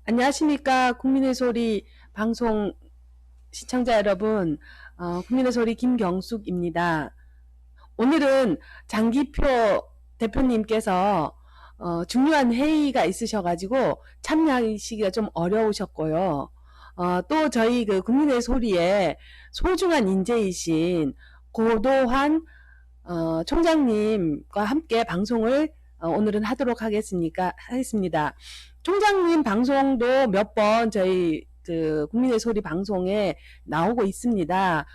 안녕하십니까. 국민의 소리 방송 시청자 여러분, 국민의 소리 김경숙입니다. 오늘은 장기표 대표님께서 중요한 회의가 있으셔가지고 참여하시기가 좀 어려우셨고요. 또 저희 그 국민의 소리에 소중한 인재이신 고도환 총장님과 함께 방송을 오늘은 하도록 하겠습니다. 총장님 방송도 몇 번 저희 그 국민의 소리 방송에 나오고 있습니다.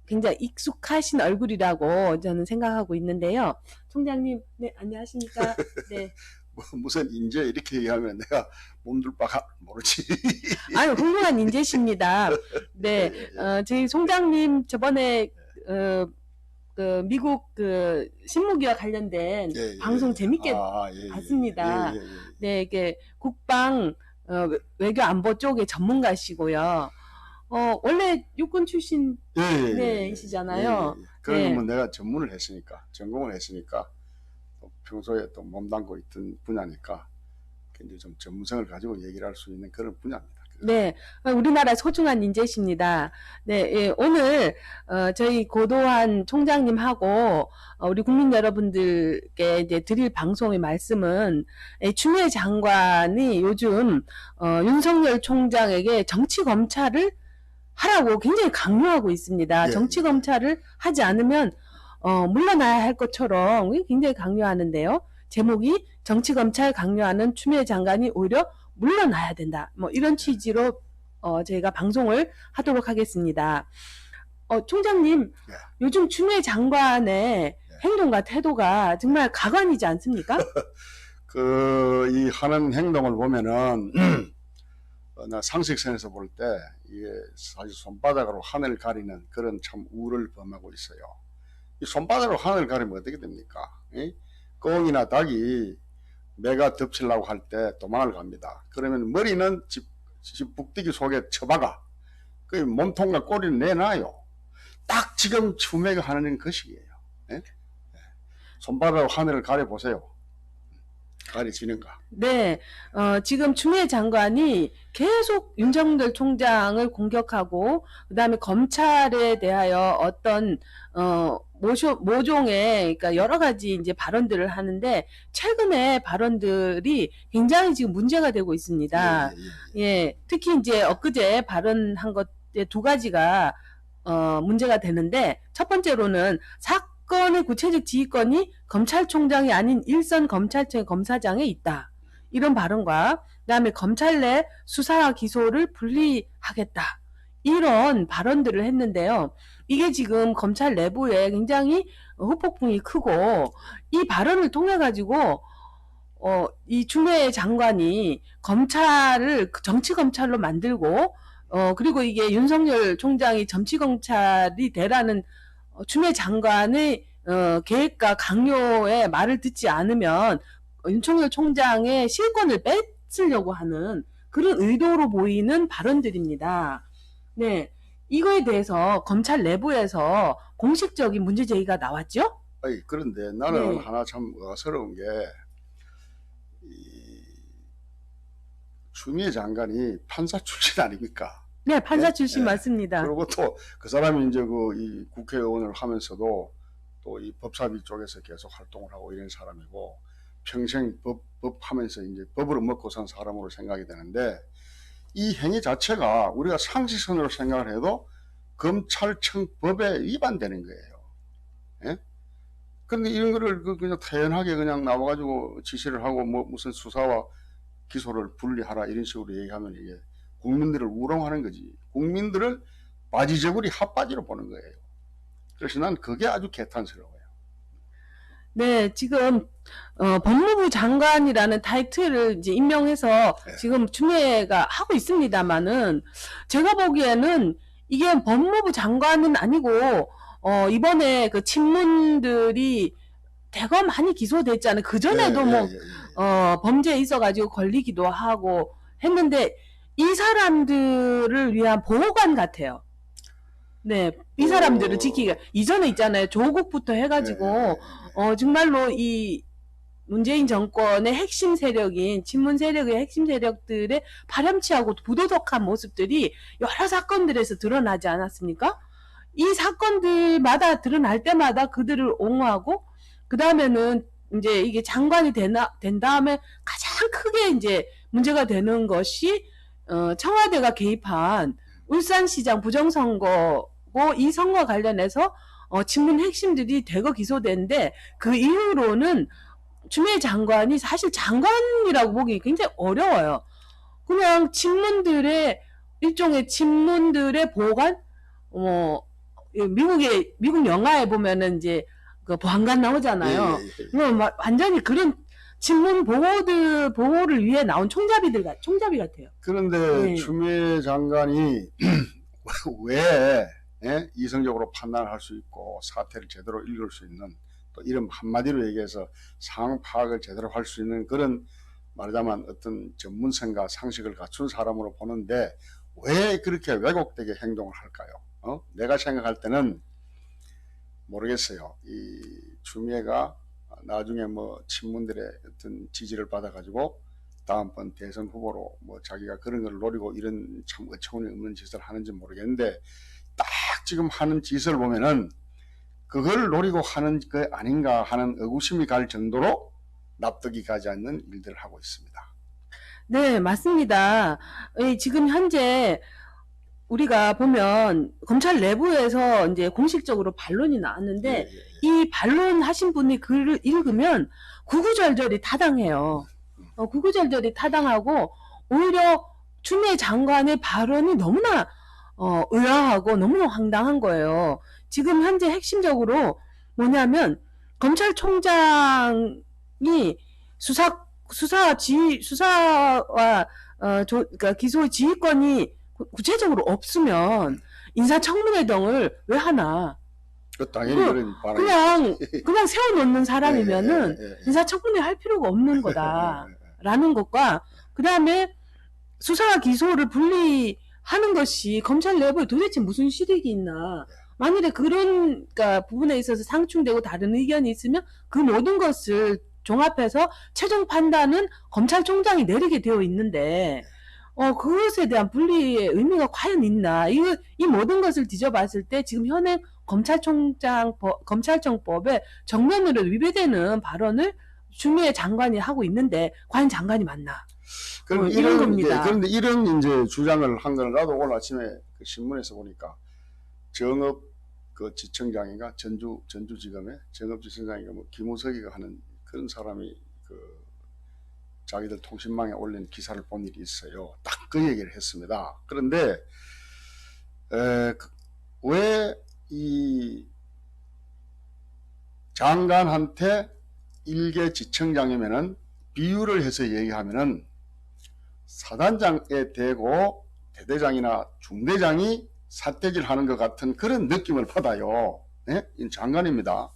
굉장히 익숙하신 얼굴이라고 저는 생각하고 있는데요. 총장님, 네, 안녕하십니까? 네. 무슨 인재 이렇게 얘기하면 내가 몸둘 바가 모르지. 아유, 훌륭한 인재십니다. 네, 저희 총장님 저번에 그 미국 그 신무기와 관련된 방송 재밌게 봤습니다. 네, 이게 국방 외교 안보 쪽의 전문가시고요. 원래 육군 출신 이시잖아요. 그러면 내가 전문을 했으니까, 전공을 했으니까 또 평소에 또 몸담고 있던 분야니까 굉장히 좀 전문성을 가지고 얘기를 할 수 있는 그런 분야입니다. 네, 우리나라 소중한 인재십니다. 네, 예, 오늘 저희 고도환 총장님하고 우리 국민 여러분들께 이제 드릴 방송의 말씀은 추미애 장관이 요즘 윤석열 총장에게 정치 검찰을 하라고 굉장히 강요하고 있습니다. 정치 검찰을 하지 않으면 물러나야 할 것처럼 굉장히 강요하는데요. 제목이 정치 검찰 강요하는 추미애 장관이 오히려 물러나야 된다. 뭐 이런 취지로 저희가 방송을 하도록 하겠습니다. 총장님, 요즘 추미애 장관의 행동과 태도가 정말 가관이지 않습니까? 이 하는 행동을 보면은 나 상식선에서 볼 때 이게 사실 손바닥으로 하늘 가리는 그런 참 우를 범하고 있어요. 이 손바닥으로 하늘 가리면 어떻게 됩니까? 꽁이나 닭이 매가 덮치려고 할 때 도망을 갑니다. 그러면 머리는 집 북대기 속에 처박아 그 몸통과 꼬리를 내놔요. 딱 지금 추미애가 하는 것이에요. 손바닥으로 하늘을 가려보세요. 가려지는가? 네, 지금 추미애 장관이 계속 윤석열 총장을 공격하고 그다음에 검찰에 대하여 어떤 모종의 그러니까 여러 가지 이제 발언들을 하는데 최근에 발언들이 굉장히 지금 문제가 되고 있습니다. 예, 특히 이제 엊그제 발언한 것에 두 가지가 문제가 되는데 첫 번째로는 사건의 구체적 지휘권이 검찰총장이 아닌 일선 검찰청의 검사장에 있다. 이런 발언과 그다음에 검찰 내 수사와 기소를 분리하겠다. 이런 발언들을 했는데요. 이게 지금 검찰 내부에 굉장히 후폭풍이 크고 이 발언을 통해 가지고 이 추미애 장관이 검찰을 정치 검찰로 만들고 그리고 이게 윤석열 총장이 정치 검찰이 되라는 추미애 장관의 계획과 강요의 말을 듣지 않으면 윤석열 총장의 실권을 뺏으려고 하는 그런 의도로 보이는 발언들입니다. 네, 이거에 대해서 검찰 내부에서 공식적인 문제 제기가 나왔죠? 그런데 나는 하나 참 의아스러운 게 추미애 장관이 판사 출신 아닙니까? 네, 판사 출신 맞습니다. 그리고 또 그 사람이 이제 이 국회의원을 하면서도 또 이 법사위 쪽에서 계속 활동을 하고 이런 사람이고 평생 법 하면서 이제 법으로 먹고 산 사람으로 생각이 되는데 이 행위 자체가 우리가 상식선으로 생각을 해도 검찰청 법에 위반되는 거예요. 그런데 이런 거를 그냥 태연하게 그냥 나와가지고 지시를 하고 뭐 무슨 수사와 기소를 분리하라 이런 식으로 얘기하면 이게 국민들을 우롱하는 거지. 국민들을 바지저고리 핫바지로 보는 거예요. 그래서 난 그게 아주 개탄스러워요. 네, 지금 법무부 장관이라는 타이틀을 이제 임명해서 지금 추미애가 하고 있습니다만은 제가 보기에는 이게 법무부 장관은 아니고 이번에 그 친문들이 대거 많이 기소됐잖아요. 그 전에도 범죄에 있어가지고 걸리기도 하고 했는데 이 사람들을 위한 보호관 같아요. 네, 이 사람들을 지키기가 이전에 있잖아요. 조국부터 해가지고 정말로 이 문재인 정권의 핵심 세력인 친문 세력의 핵심 세력들의 파렴치하고 부도덕한 모습들이 여러 사건들에서 드러나지 않았습니까? 이 사건들마다 드러날 때마다 그들을 옹호하고 그 다음에는 이제 이게 장관이 된 다음에 가장 크게 이제 문제가 되는 것이 청와대가 개입한 울산시장 부정선거고 이 선거 관련해서 친문 핵심들이 대거 기소된데 그 이후로는 추미애 장관이 사실 장관이라고 보기 굉장히 어려워요. 그냥 친문들의 일종의 친문들의 보관, 미국 영화에 보면은 이제 그 보안관 나오잖아요. 예, 예, 예. 완전히 그런 친문 보호를 위해 나온 총잡이 같아요. 그런데 네. 추미애 장관이 왜 이성적으로 판단할 수 있고 사태를 제대로 읽을 수 있는 또 이런 한마디로 얘기해서 상황 파악을 제대로 할 수 있는 그런 말하자면 어떤 전문성과 상식을 갖춘 사람으로 보는데 왜 그렇게 왜곡되게 행동을 할까요? 내가 생각할 때는 모르겠어요. 이 추미애가 나중에 뭐 친문들의 어떤 지지를 받아가지고 다음번 대선 후보로 뭐 자기가 그런 걸 노리고 이런 참 어처구니 없는 짓을 하는지 모르겠는데 딱 지금 하는 짓을 보면은 그걸 노리고 하는 게 아닌가 하는 의구심이 갈 정도로 납득이 가지 않는 일들을 하고 있습니다. 네, 맞습니다. 지금 현재 우리가 보면 검찰 내부에서 이제 공식적으로 반론이 나왔는데 예, 예, 예. 이 반론하신 분이 글을 읽으면 구구절절이 타당해요. 구구절절이 타당하고 오히려 추미애 장관의 발언이 너무나 의아하고 너무나 황당한 거예요. 지금 현재 핵심적으로 뭐냐면 검찰총장이 수사와 그러니까 기소의 지휘권이 구체적으로 없으면 인사청문회 등을 왜 하나? 당연히 그런 반응이 그냥 세워놓는 사람이면은 예. 인사청문회 할 필요가 없는 거다라는 것과 그 다음에 수사와 기소를 분리하는 것이 검찰 내부에 도대체 무슨 실익이 있나? 만일에 그런 그러니까 부분에 있어서 상충되고 다른 의견이 있으면 그 모든 것을 종합해서 최종 판단은 검찰총장이 내리게 되어 있는데 그것에 대한 분리의 의미가 과연 있나? 이 모든 것을 뒤져봤을 때 지금 현행 검찰청법에 정면으로 위배되는 발언을 추미애 장관이 하고 있는데 과연 장관이 맞나? 이런 겁니다. 그런데 이런 이제 주장을 한 걸 나도 오늘 아침에 그 신문에서 보니까 정업 그 지청장인가 전주지검의 정업지청장인가 뭐 김우석이가 하는 그런 사람이 그 자기들 통신망에 올린 기사를 본 일이 있어요. 딱 그 얘기를 했습니다. 그런데 왜 이 장관한테 일개 지청장이면은 비유를 해서 얘기하면은 사단장에 대고 대대장이나 중대장이 사태질하는 것 같은 그런 느낌을 받아요. 네? 이 장관입니다.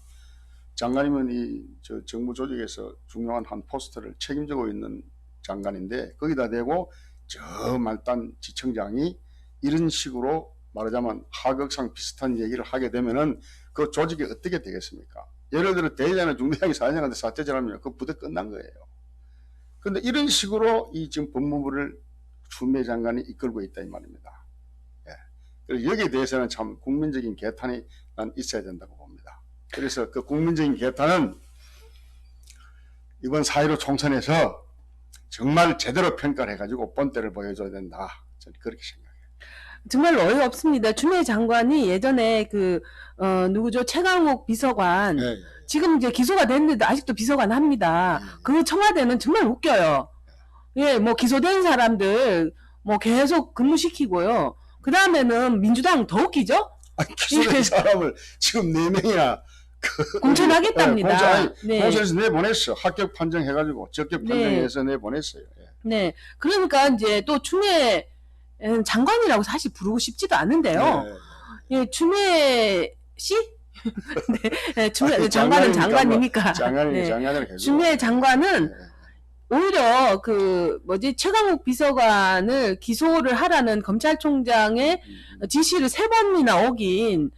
장관이면 이 정부 조직에서 중요한 한 포스트를 책임지고 있는 장관인데 거기다 대고 저 말단 지청장이 이런 식으로 말하자면 하극상 비슷한 얘기를 하게 되면은 그 조직이 어떻게 되겠습니까? 예를 들어 대대장이나 중대장이 사단장한테 사태질하면 그 부대 끝난 거예요. 그런데 이런 식으로 이 지금 법무부를 추미애 장관이 이끌고 있다 이 말입니다. 예. 그래서 여기에 대해서는 참 국민적인 개탄이 난 있어야 된다고 봅니다. 그래서 그 국민적인 개탄은 이번 4.15 총선에서 정말 제대로 평가를 해가지고 본때를 보여줘야 된다. 저는 그렇게 생각해요. 정말 어이없습니다. 추미애 장관이 예전에 누구죠? 최강욱 비서관. 예. 지금 이제 기소가 됐는데도 아직도 비서관 합니다. 그 청와대는 정말 웃겨요. 예, 뭐 기소된 사람들 뭐 계속 근무시키고요. 그 다음에는 민주당 더 웃기죠? 기소된 사람을 지금 4명이나 공천하겠답니다. 공천에서 내보냈어. 합격 판정해가지고 적격 판정해서 내보냈어요. 예. 네, 그러니까 이제 또 추미애 장관이라고 사실 부르고 싶지도 않은데요. 예, 추미애 씨? 네, 추미애 장관은 장관이니까. 추미애 장관은 오히려 최강욱 비서관을 기소를 하라는 검찰총장의 지시를 3번이나 어긴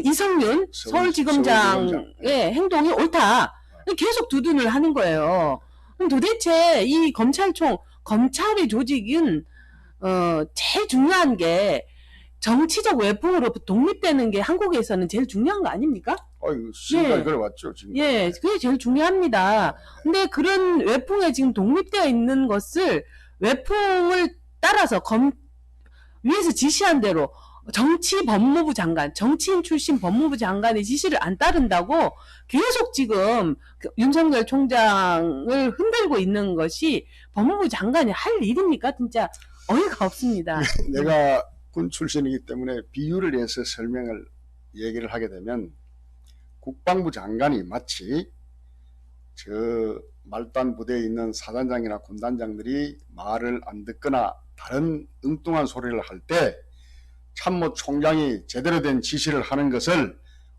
이성윤 서울지검장의 행동이 옳다. 계속 두둔을 하는 거예요. 그럼 도대체 이 검찰의 조직은 제일 중요한 게 정치적 외풍으로 독립되는 게 한국에서는 제일 중요한 거 아닙니까? 지금까지 예. 그래 왔죠. 지금. 예, 그게 제일 중요합니다. 근데 그런 외풍에 지금 독립되어 있는 것을 외풍을 따라서 위에서 지시한 대로 정치인 출신 법무부 장관의 지시를 안 따른다고 계속 지금 윤석열 총장을 흔들고 있는 것이 법무부 장관이 할 일입니까? 진짜 어이가 없습니다. 내가 군 출신이기 때문에 비유를 해서 얘기를 하게 되면 국방부 장관이 마치 저 말단 부대에 있는 사단장이나 군단장들이 말을 안 듣거나 다른 엉뚱한 소리를 할 때 참모 총장이 제대로 된 지시를 하는 것을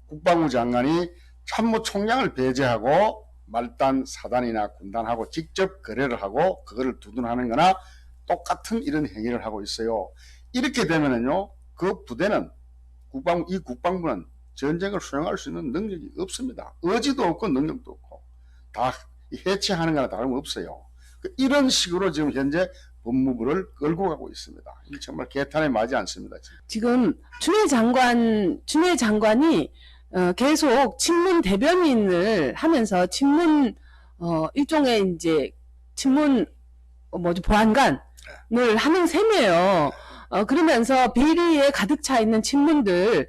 국방부 장관이 참모 총장을 배제하고 말단 사단이나 군단하고 직접 거래를 하고 그거를 두둔하는 거나 똑같은 이런 행위를 하고 있어요. 이렇게 되면은요, 그 부대는 이 국방부는 전쟁을 수행할 수 있는 능력이 없습니다. 의지도 없고 능력도 없고 다 해체하는 거나 다름없어요. 이런 식으로 지금 현재 법무부를 끌고 가고 있습니다. 이게 정말 개탄에 맞지 않습니다. 지금 추미애 장관이 계속 친문 대변인을 하면서 일종의 이제 보안관을 하는 셈이에요. 그러면서 비리에 가득 차 있는 친문들,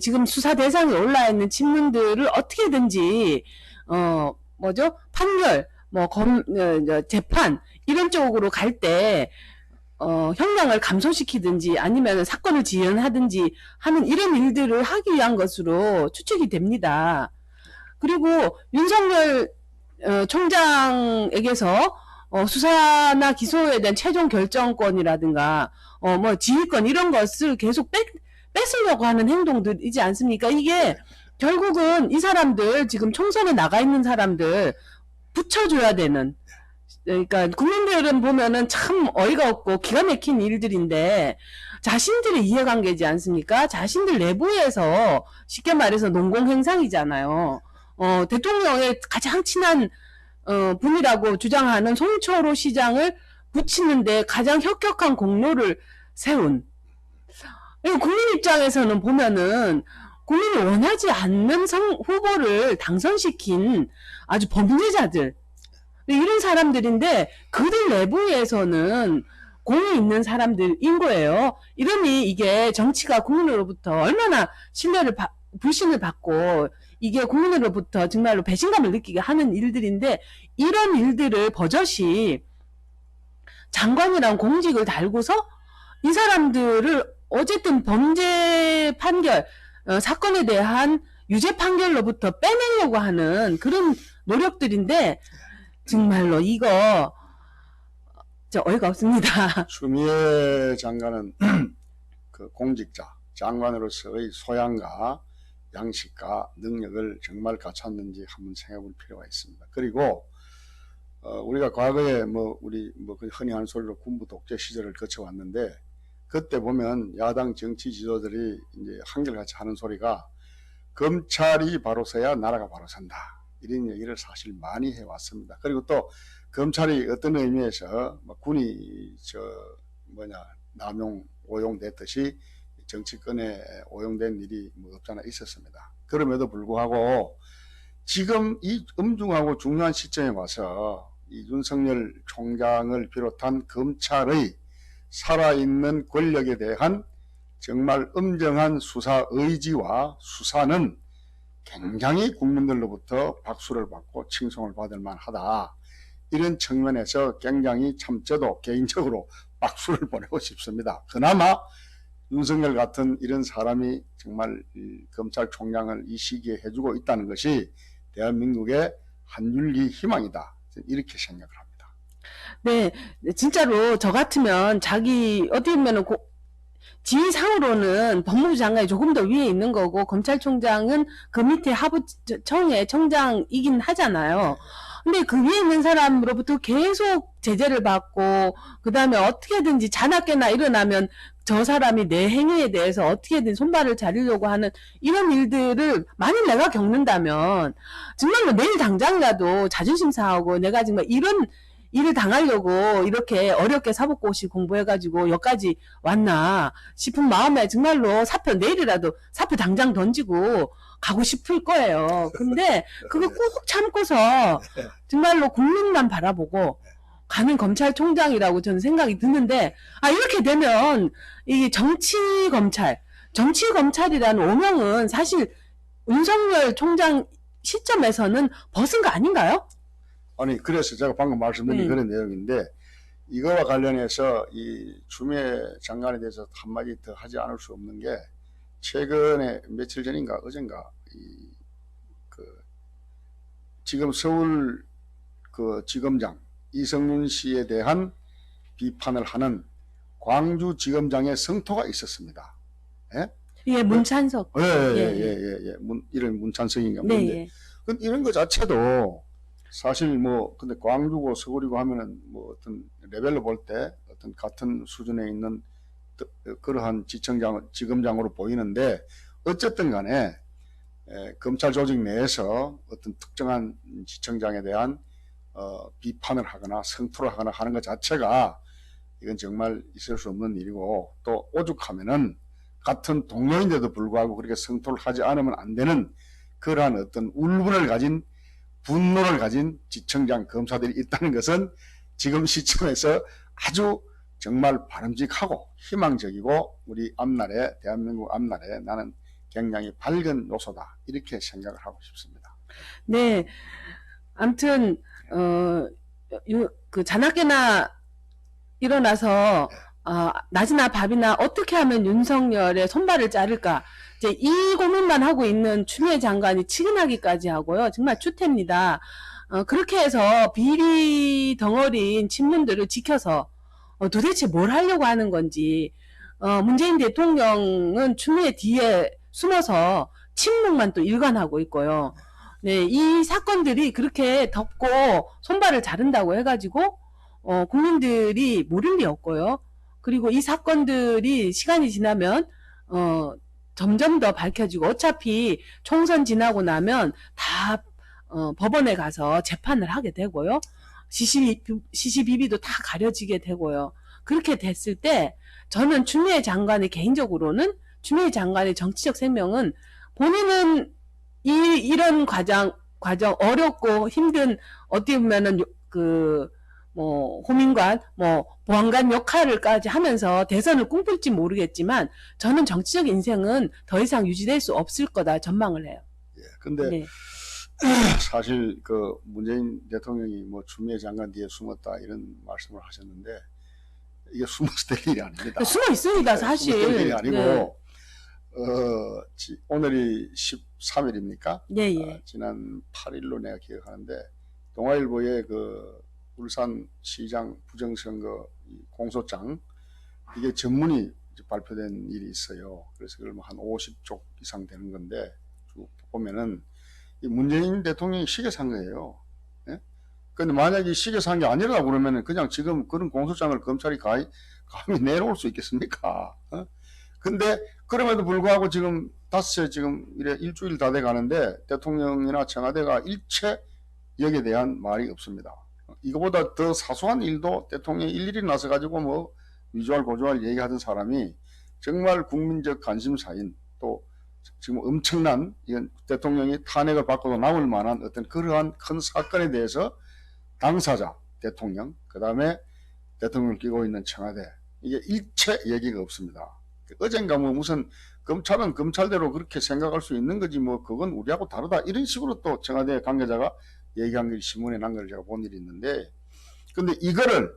지금 수사 대상에 올라 있는 친문들을 어떻게든지 판결, 재판 이런 쪽으로 갈 때 형량을 감소시키든지 아니면 사건을 지연하든지 하는 이런 일들을 하기 위한 것으로 추측이 됩니다. 그리고 윤석열 총장에게서 수사나 기소에 대한 최종 결정권이라든가 지휘권 이런 것을 계속 뺏으려고 하는 행동들이지 않습니까? 이게 결국은 이 사람들 지금 총선에 나가 있는 사람들 붙여줘야 되는, 그러니까 국민들은 보면은 참 어이가 없고 기가 막힌 일들인데 자신들의 이해관계지 않습니까? 자신들 내부에서 쉽게 말해서 농공행상이잖아요. 대통령의 가장 친한 분이라고 주장하는 송철호 시장을 붙이는데 가장 혁혁한 공로를 세운, 국민 입장에서는 보면은 국민이 원하지 않는 후보를 당선시킨 아주 범죄자들, 이런 사람들인데 그들 내부에서는 공이 있는 사람들인 거예요. 이러니 이게 정치가 국민으로부터 얼마나 불신을 받고 이게 국민으로부터 정말로 배신감을 느끼게 하는 일들인데, 이런 일들을 버젓이 장관이란 공직을 달고서 이 사람들을 어쨌든 범죄 판결, 사건에 대한 유죄 판결로부터 빼내려고 하는 그런 노력들인데 정말로 이거 어이가 없습니다. 추미애 장관은 그 공직자, 장관으로서의 소양과 양식과 능력을 정말 갖췄는지 한번 생각해 볼 필요가 있습니다. 그리고 우리가 과거에 우리 흔히 하는 소리로 군부 독재 시절을 거쳐왔는데, 그때 보면 야당 정치 지도자들이 이제 한결같이 하는 소리가 검찰이 바로 서야 나라가 바로 선다, 이런 얘기를 사실 많이 해왔습니다. 그리고 또 검찰이 어떤 의미에서 군이 오용됐듯이 정치권에 오용된 일이 없잖아 있었습니다. 그럼에도 불구하고 지금 이 엄중하고 중요한 시점에 와서 이 윤석열 총장을 비롯한 검찰의 살아있는 권력에 대한 정말 엄정한 수사 의지와 수사는 굉장히 국민들로부터 박수를 받고 칭송을 받을 만하다. 이런 측면에서 굉장히 참 저도 개인적으로 박수를 보내고 싶습니다. 그나마 윤석열 같은 이런 사람이 정말 검찰총장을 이 시기에 해주고 있다는 것이 대한민국의 한 줄기 희망이다, 이렇게 생각을 합니다. 네, 진짜로 저 같으면 어떻게 보면 지휘상으로는 법무부 장관이 조금 더 위에 있는 거고 검찰총장은 그 밑에 하부청의 청장이긴 하잖아요. 근데 그 위에 있는 사람으로부터 계속 제재를 받고, 그 다음에 어떻게든지 자나깨나 일어나면 저 사람이 내 행위에 대해서 어떻게든 손발을 자르려고 하는 이런 일들을 만일 내가 겪는다면, 정말로 내일 당장이라도 자존심 상하고, 내가 정말 이런 일을 당하려고 이렇게 어렵게 사법고시 공부해가지고 여기까지 왔나 싶은 마음에 정말로 사표 내일이라도 사표 당장 던지고 가고 싶을 거예요. 근데 그거 꾹 참고서 정말로 국민만 바라보고 가는 검찰총장이라고 저는 생각이 드는데, 이렇게 되면 이 정치검찰이라는 오명은 사실 윤석열 총장 시점에서는 벗은 거 아닌가요? 아니, 그래서 제가 방금 말씀드린 그런 내용인데, 이거와 관련해서 이 추미애 장관에 대해서 한마디 더 하지 않을 수 없는 게, 최근에 며칠 전인가 어젠가 지금 서울 그 지검장 이성윤 씨에 대한 비판을 하는 광주지검장의 성토가 있었습니다. 예? 예, 문찬석. 이런 문찬석인가 네, 뭔데. 예. 근데 이런 것 자체도 사실 뭐 근데 광주고 서울이고 하면은 뭐 어떤 레벨로 볼 때 어떤 같은 수준에 있는 그러한 지검장으로 보이는데, 어쨌든 간에 검찰 조직 내에서 어떤 특정한 지청장에 대한 비판을 하거나 성토를 하거나 하는 것 자체가 이건 정말 있을 수 없는 일이고, 또 오죽하면은 같은 동료인데도 불구하고 그렇게 성토를 하지 않으면 안 되는 그러한 어떤 울분을 가진, 분노를 가진 지청장 검사들이 있다는 것은 지금 시점에서 아주 정말 바람직하고 희망적이고 우리 앞날에, 대한민국 앞날에 나는 굉장히 밝은 요소다, 이렇게 생각을 하고 싶습니다. 네. 아무튼 그 자나깨나 일어나서 낮이나 밥이나 어떻게 하면 윤석열의 손발을 자를까, 이제 이 고민만 하고 있는 추미애 장관이 측은하기까지 하고요. 정말 추태입니다. 그렇게 해서 비리 덩어리인 친문들을 지켜서 도대체 뭘 하려고 하는 건지, 문재인 대통령은 추미애 뒤에 숨어서 침묵만 또 일관하고 있고요. 네, 이 사건들이 그렇게 덮고 손발을 자른다고 해가지고 국민들이 모를 리 없고요. 그리고 이 사건들이 시간이 지나면 점점 더 밝혀지고, 어차피 총선 지나고 나면 다 법원에 가서 재판을 하게 되고요. 시시비비도 다 가려지게 되고요. 그렇게 됐을 때 저는 추미애 장관의 개인적으로는, 추미애 장관의 정치적 생명은 본인은 이런 과정 어렵고 힘든, 어떻게 보면은 호민관, 보안관 역할을까지 하면서 대선을 꿈꿀지 모르겠지만, 저는 정치적 인생은 더 이상 유지될 수 없을 거다 전망을 해요. 예, 근데 네. 사실 그 문재인 대통령이 뭐 추미애 장관 뒤에 숨었다 이런 말씀을 하셨는데, 이게 숨어서 될 일이 아닙니다. 숨어 있습니다, 사실. 숨어서 될 일이 아니고, 네. 오늘이 13일입니까? 예. 지난 8일로 내가 기억하는데, 동아일보에 그 울산시장 부정선거 공소장, 이게 전문이 발표된 일이 있어요. 그래서 그걸 한 50쪽 이상 되는 건데, 쭉 보면은 이 문재인 대통령이 시계 산 거예요. 예? 근데 만약에 시계 산 게 아니라고 그러면은 그냥 지금 그런 공소장을 검찰이 감히 내놓을 수 있겠습니까? 근데 그럼에도 불구하고 지금 닷새 지금 일주일 다 돼 가는데 대통령이나 청와대가 일체 여기에 대한 말이 없습니다. 이거보다 더 사소한 일도 대통령이 일일이 나서 가지고 뭐 위조할 고조할 얘기하던 사람이 정말 국민적 관심사인, 또 지금 엄청난 이건 대통령이 탄핵을 받고도 남을 만한 어떤 그러한 큰 사건에 대해서 당사자 대통령, 그 다음에 대통령을 끼고 있는 청와대, 이게 일체 얘기가 없습니다. 어젠가 뭐 무슨 검찰은 검찰대로 그렇게 생각할 수 있는 거지 뭐 그건 우리하고 다르다, 이런 식으로 또 청와대 관계자가 얘기한 게 신문에 난 걸 제가 본 일이 있는데, 근데 이거를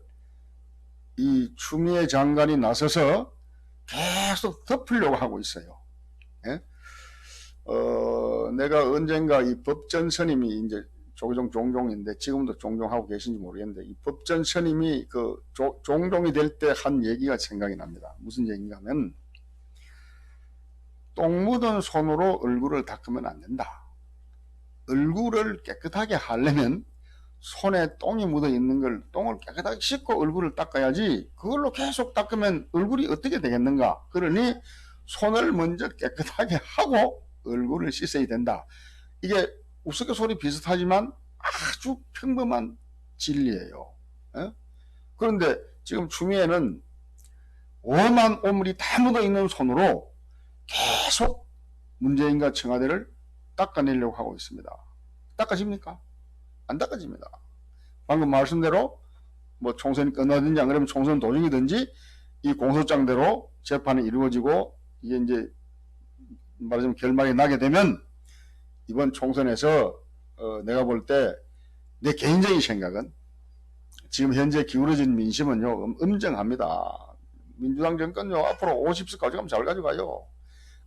이 추미애 장관이 나서서 계속 덮으려고 하고 있어요. 예? 내가 언젠가 이 법전 스님이 이제 종종인데 지금도 종종하고 계신지 모르겠는데, 이 법전 스님이 그 종종이 될 때 한 얘기가 생각이 납니다. 무슨 얘기인가 하면, 똥 묻은 손으로 얼굴을 닦으면 안 된다. 얼굴을 깨끗하게 하려면 손에 똥이 묻어 있는 걸 똥을 깨끗하게 씻고 얼굴을 닦아야지 그걸로 계속 닦으면 얼굴이 어떻게 되겠는가. 그러니 손을 먼저 깨끗하게 하고 얼굴을 씻어야 된다. 이게 우스갯소리 비슷하지만 아주 평범한 진리예요. 예? 그런데 지금 추미애는 오만 오물이 다 묻어 있는 손으로 계속 문재인과 청와대를 닦아내려고 하고 있습니다. 닦아집니까? 안 닦아집니다. 방금 말씀대로 뭐 총선이 끝나든지 안 그러면 총선 도중이든지 이 공소장대로 재판이 이루어지고 이게 이제 말하자면 결말이 나게 되면 이번 총선에서 내가 볼 때 내 개인적인 생각은 지금 현재 기울어진 민심은요 엄정합니다. 민주당 정권요 앞으로 50석 가져가면 잘 가져가요.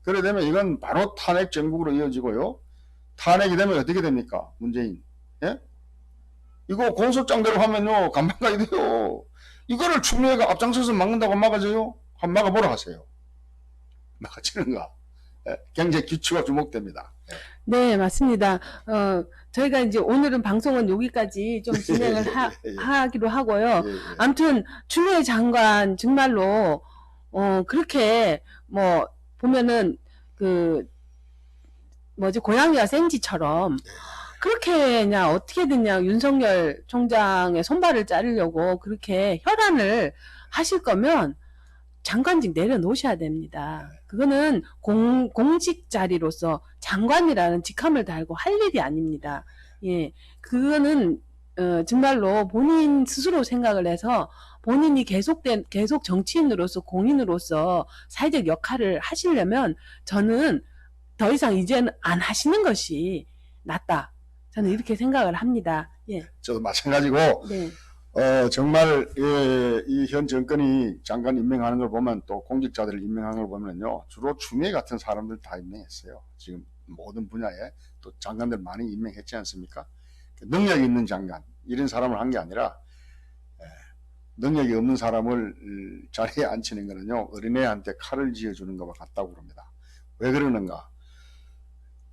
그래 되면 이건 바로 탄핵 정국으로 이어지고요. 탄핵이 되면 어떻게 됩니까? 문재인. 예? 이거 공소장대로 하면요 간판 가야 돼요. 이거를 추미애가 앞장서서 막는다고 막아줘요? 한번 막아보라 하세요. 막아지는가? 예? 경제 기초가 주목됩니다. 예. 네, 맞습니다. 저희가 이제 오늘은 방송은 여기까지 좀 진행을 하기로 하고요. 예, 예. 아무튼 추미애 장관 정말로 그렇게 뭐 보면은 그 뭐지 고양이와 생쥐처럼 그렇게 그냥 어떻게든 그냥 윤석열 총장의 손발을 자르려고 그렇게 혈안을 하실 거면 장관직 내려놓으셔야 됩니다. 그거는 공직 자리로서 장관이라는 직함을 달고 할 일이 아닙니다. 예, 그거는 정말로 본인 스스로 생각을 해서 본인이 계속 정치인으로서 공인으로서 사회적 역할을 하시려면 저는 더 이상 이제는 안 하시는 것이 낫다. 저는 이렇게 생각을 합니다. 예. 저도 마찬가지고 네. 정말 이 현 정권이 장관 임명하는 걸 보면 또 공직자들을 임명하는 걸 보면요 주로 추미애 같은 사람들 다 임명했어요. 지금 모든 분야에 또 장관들 많이 임명했지 않습니까? 능력이 있는 장관 이런 사람을 한 게 아니라 능력이 없는 사람을 자리에 앉히는 거는요 어린애한테 칼을 쥐어주는 것과 같다고 그럽니다. 왜 그러는가?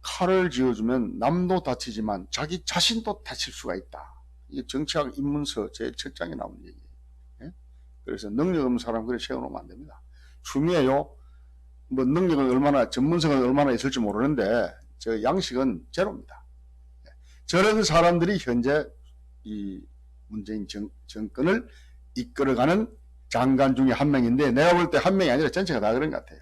칼을 쥐어주면 남도 다치지만 자기 자신도 다칠 수가 있다. 이 정치학 입문서 제 첫 장에 나온 얘기예요. 예? 그래서 능력 없는 사람 그래 세워놓으면 안 됩니다. 추미애요. 뭐 능력은 얼마나 전문성은 얼마나 있을지 모르는데 저 양식은 제로입니다. 예. 저런 사람들이 현재 이 문재인 정권을 이끌어가는 장관 중에 한 명인데 내가 볼 때 한 명이 아니라 전체가 다 그런 것 같아요.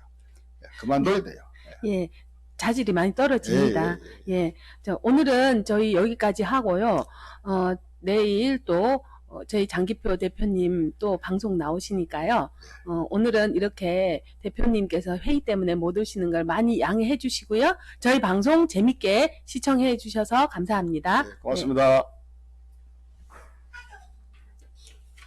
예. 그만둬야 돼요. 예. 자질이 많이 떨어집니다. 예. 오늘은 저희 여기까지 하고요. 내일 또 저희 장기표 대표님 또 방송 나오시니까요. 오늘은 이렇게 대표님께서 회의 때문에 못 오시는 걸 많이 양해해 주시고요. 저희 방송 재밌게 시청해 주셔서 감사합니다. 네, 고맙습니다.